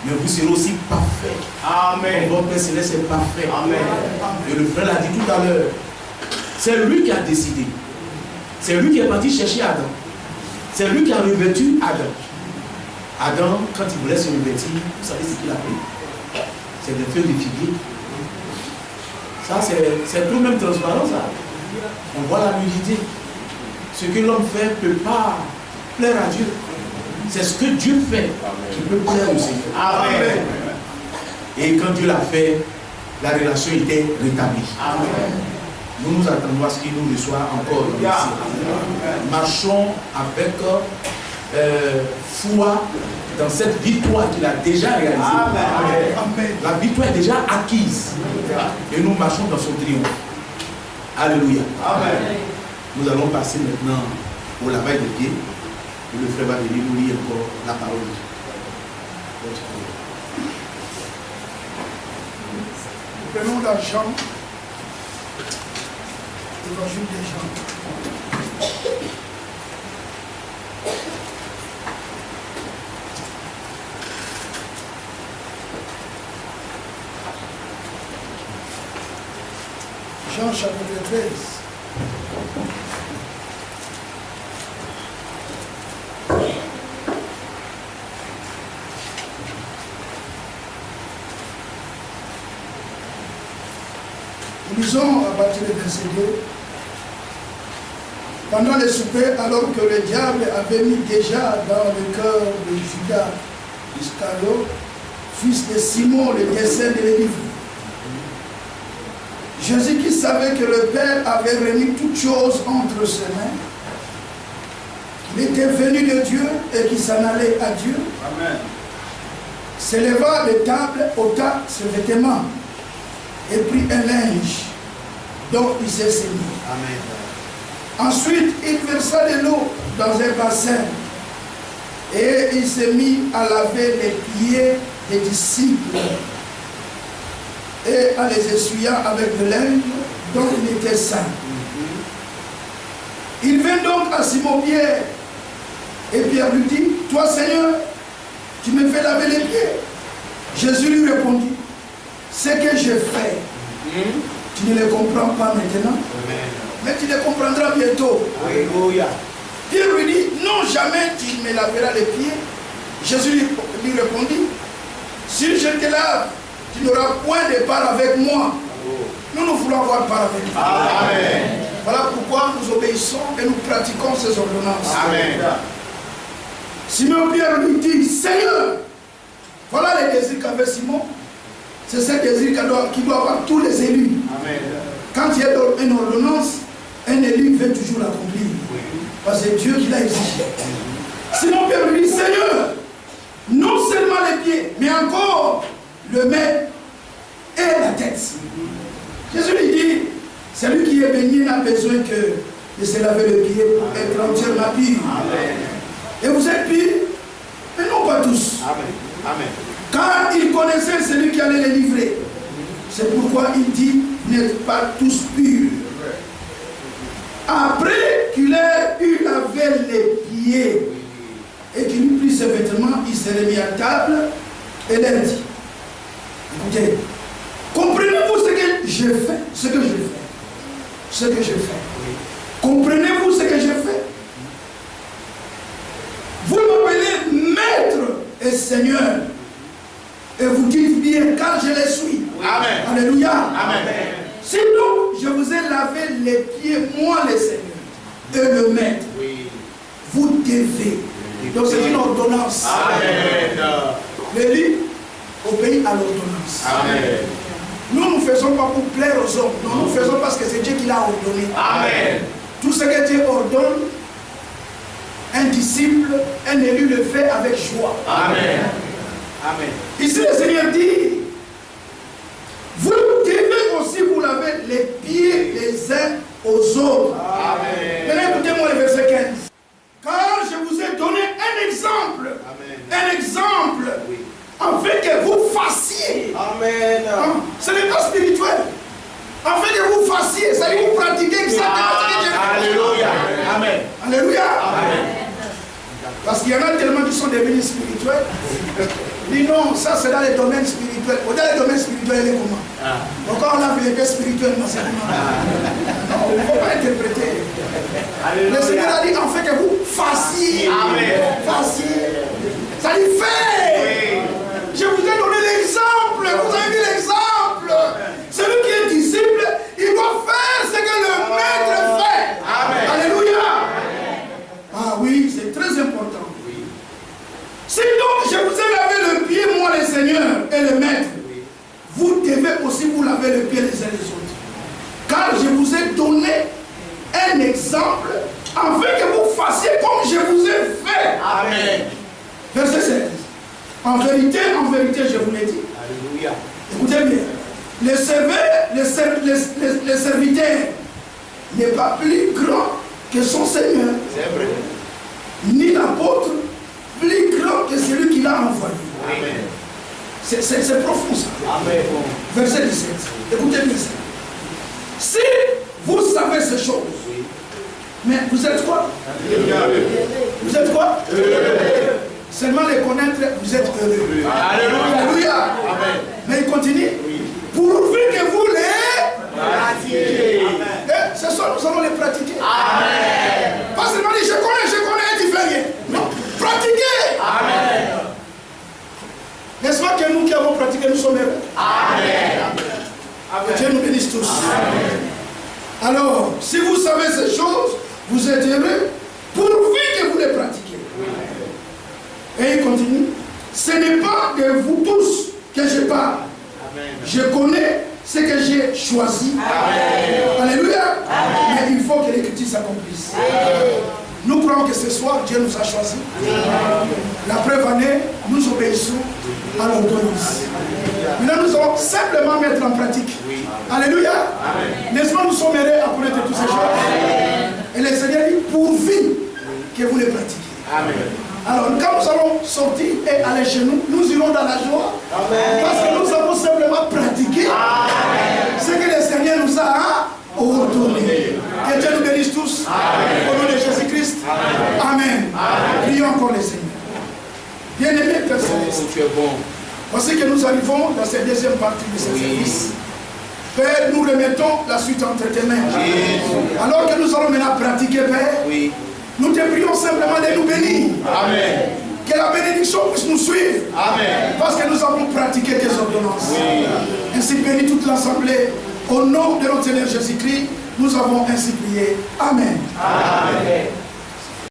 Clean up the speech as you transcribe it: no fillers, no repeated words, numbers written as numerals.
Mais vous serez aussi parfait. Amen. Votre Père Céleste est parfait. Amen. Et le frère l'a dit tout à l'heure. C'est lui qui a décidé. C'est lui qui est parti chercher Adam. C'est lui qui a revêtu Adam. Adam, quand il voulait se revêtir, vous savez ce qu'il a fait? C'est des feuilles de figuier. Ça, c'est tout de même transparent, ça. On voit la nudité. Ce que l'homme fait ne peut pas plaire à Dieu. C'est ce que Dieu fait qui peut plaire au Seigneur. Amen. Et quand Dieu l'a fait, la relation était rétablie. Amen. Nous attendons à ce qu'il nous reçoive encore ici. Marchons avec foi dans cette victoire qu'il a déjà réalisée. Amen. La victoire est déjà acquise. Et nous marchons dans son triomphe. Alléluia. Amen. Nous allons passer maintenant au lavage des pieds. Et le frère va venir nous lire encore la parole de Dieu. Nous prenons la Jean, l'évangile de Jean. Jean chapitre 13. Nous lisons à partir du verset 2. Pendant le souper, alors que le diable avait mis déjà dans le cœur de Judas Iscariote, fils de Simon, le dessein de l'élivrer. Jésus qui savait que le Père avait remis toutes choses entre ses mains, qu'il était venu de Dieu et qu'il s'en allait à Dieu, amen, s'éleva de table, ôta ses vêtements et prit un linge dont il s'est saigné. Amen. Ensuite, il versa de l'eau dans un bassin et il s'est mis à laver les pieds des disciples et en les essuyant avec de linge dont il était saint. Il vint donc à Simon-Pierre et Pierre lui dit, « Toi Seigneur, tu me fais laver les pieds ?» Jésus lui répondit, « Ce que je fais, tu ne le comprends pas maintenant, mais tu le comprendras bientôt. » Pierre lui dit, « Non, jamais tu me laveras les pieds. » Jésus lui répondit, « Si je te lave, tu n'auras point de part avec moi. » Nous voulons avoir part avec toi. Amen. Voilà pourquoi nous obéissons et nous pratiquons ces ordonnances. Amen. Simon Pierre lui dit, « Seigneur, voilà les désirs qu'avait Simon. C'est ce désir qui doit avoir tous les élus. Amen. Quand il y a une ordonnance, un élu veut toujours l'accomplir. Oui. Parce que c'est Dieu qui l'a exigé. Simon Pierre lui dit, « Seigneur, non seulement les pieds, mais encore le maître et la tête. » Jésus lui dit, celui qui est baigné n'a besoin que de se laver le pied pour être entièrement pur. Et vous êtes purs, mais non pas tous. Amen. Amen. Car il connaissait celui qui allait les livrer. C'est pourquoi il dit, vous n'êtes pas tous purs. Après qu'il ait eu lavé les pieds et qu'il eut pris ses vêtements, il s'est remis à table et leur dit, écoutez, comprenez-vous ce que je fais, ce que je fais. Comprenez-vous ce que je fais? Vous m'appelez maître et Seigneur. Et vous dites bien, car je les suis. Amen. Alléluia. Amen. Sinon, je vous ai lavé les pieds, moi le Seigneur, et le maître. Oui. Vous devez. Donc c'est une ordonnance. Amen. L'élu obéit à l'ordonnance. Amen. Nous ne faisons pas pour plaire aux hommes. Non, nous faisons parce que c'est Dieu qui l'a ordonné. Amen. Tout ce que Dieu ordonne, un disciple, un élu le fait avec joie. Amen. Amen. Ici le Seigneur dit, vous devez aussi vous laver les pieds les uns aux autres. Amen. Maintenant écoutez-moi le verset 15. Car je vous ai donné un exemple. Amen. Un exemple. Oui. Afin que vous fassiez. Amen. Ce n'est pas spirituel. Afin que vous fassiez, ça veut dire vous pratiquez exactement ce que j'ai fait. Alléluia. Amen. Alléluia. Amen. Parce qu'il y en a tellement qui sont devenus spirituels. Dis non, ça c'est dans les domaines spirituels. Dans les domaines spirituels, il est comment? Donc quand on a vu les faits spirituels, non, c'est comment? Non, il ne faut pas interpréter. Le Seigneur a dit en fait que vous fassiez. Fassiez. Ça dit fait. Je vous ai donné l'exemple. Vous avez vu l'exemple. Celui qui est disciple, il doit faire ce que le maître fait. Alléluia. Ah oui, c'est très important. Si donc je vous ai lavé le pied, moi le Seigneur et le maître, vous devez aussi vous laver le pied les uns les autres. Car je vous ai donné un exemple afin que vous fassiez comme je vous ai fait. Amen. Verset 16. En vérité, je vous l'ai dit. Alléluia. Écoutez bien. Le serviteur n'est pas plus grand que son Seigneur. C'est vrai. Ni l'apôtre plus grand que celui qui l'a envoyé. Amen. C'est profond ça. Amen. Verset 17. Écoutez bien ça. Si vous savez ces choses, mais vous êtes quoi? Vous êtes quoi? Seulement les connaître, vous êtes heureux. Alléluia. Amen. Mais il continue. Pourvu que vous les pratiquiez. Ce soir, nous allons les pratiquer. Amen. Pas seulement dire je connais, et tu fais rien. Non, pratiquez. Amen. N'est-ce pas que nous qui avons pratiqué, nous sommes heureux? Amen. Dieu nous bénisse tous. Amen. Alors, si vous savez ces choses, vous êtes heureux, pourvu que vous les pratiquiez. Et il continue. Ce n'est pas de vous tous que je parle. Amen. Je connais ce que j'ai choisi. Amen. Alléluia. Amen. Mais il faut que l'écriture s'accomplisse. Nous croyons que ce soir, Dieu nous a choisis. La preuve en est, nous obéissons à l'ordonnance. Maintenant, nous allons simplement mettre en pratique. Alléluia. N'est-ce pas, nous sommes heureux à connaître toutes ces choses. Et le Seigneur dit, pourvu que vous les pratiquiez. Amen. Alors, quand nous allons sortir et aller chez nous, nous irons dans la joie. Amen. Parce que nous avons simplement pratiqué ce que le Seigneur nous a ordonné. Que Dieu nous bénisse tous. Amen. Au nom de Jésus-Christ. Amen. Amen. Prions encore le Seigneur. Bien-aimé, Père Céleste. Voici que nous arrivons dans cette deuxième partie de ce service. Père, nous remettons la suite entre tes mains. Alors que nous allons maintenant pratiquer, Père. Nous te prions simplement de nous bénir. Amen. Que la bénédiction puisse nous suivre. Amen. Parce que nous avons pratiqué tes ordonnances. Ainsi bénis toute l'assemblée. Au nom de notre Seigneur Jésus-Christ, nous avons ainsi prié. Amen. Amen.